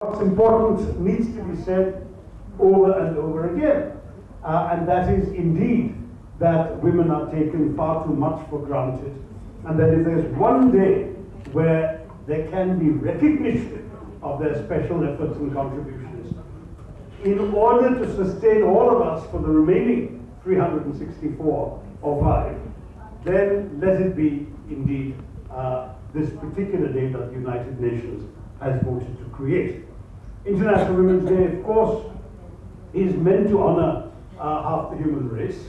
What's important needs to be said over and over again, and that is indeed that women are taken far too much for granted, and that if there's one day where there can be recognition of their special efforts and contributions, in order to sustain all of us for the remaining 364 or 5, then let it be indeed this particular day that the United Nations has voted to create. International Women's Day, of course, is meant to honor half the human race,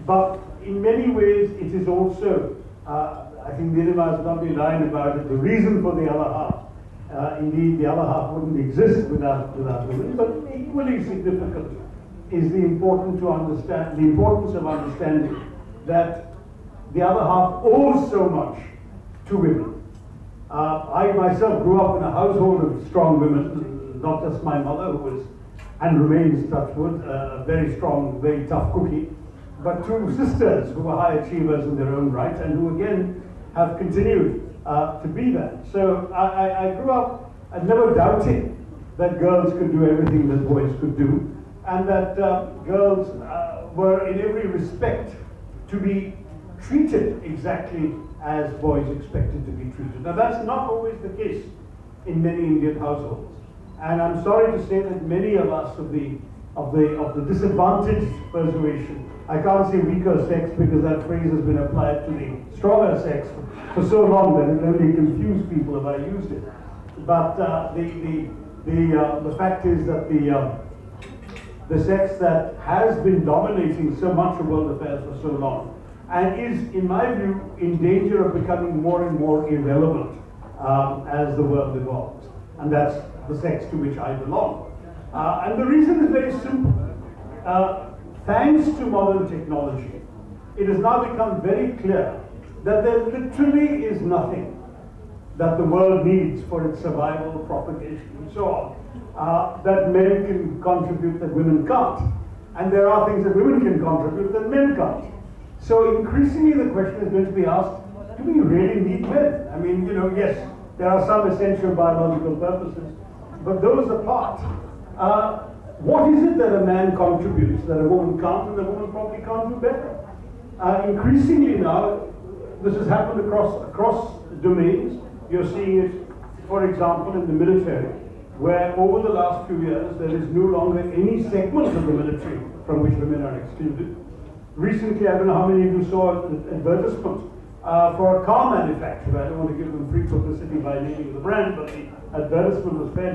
but in many ways it is also, I think Nirma's lovely line about it, the reason for the other half. Indeed, the other half wouldn't exist without women, but equally significant is the importance of understanding that the other half owes so much to women. I myself grew up in a household of strong women, not just my mother, who was and remains, touch wood, a very strong, very tough cookie, but two sisters who were high achievers in their own right and who again have continued to be that. So I grew up never doubting that girls could do everything that boys could do, and that girls were in every respect to be treated exactly as boys expected to be treated. Now that's not always the case in many Indian households, and I'm sorry to say that many of us of the disadvantaged persuasion, I can't say weaker sex because that phrase has been applied to the stronger sex for so long that it only confused people if I used it. But the fact is that the sex that has been dominating so much of world affairs for so long and is, in my view, in danger of becoming more and more irrelevant as the world evolves. And that's the sex to which I belong. And the reason is very simple. Thanks to modern technology, it has now become very clear that there literally is nothing that the world needs for its survival, propagation, and so on, that men can contribute that women can't. And there are things that women can contribute that men can't. So increasingly the question is going to be asked, do we really need men? I mean, yes, there are some essential biological purposes, but those apart, what is it that a man contributes that a woman can't, and a woman probably can't do better? Increasingly now, this has happened across domains. You're seeing it, for example, in the military, where over the last few years, there is no longer any segment of the military from which women are excluded. Recently, I don't know how many of you saw an advertisement for a car manufacturer. I don't want to give them free publicity by naming the brand, but the advertisement was fairly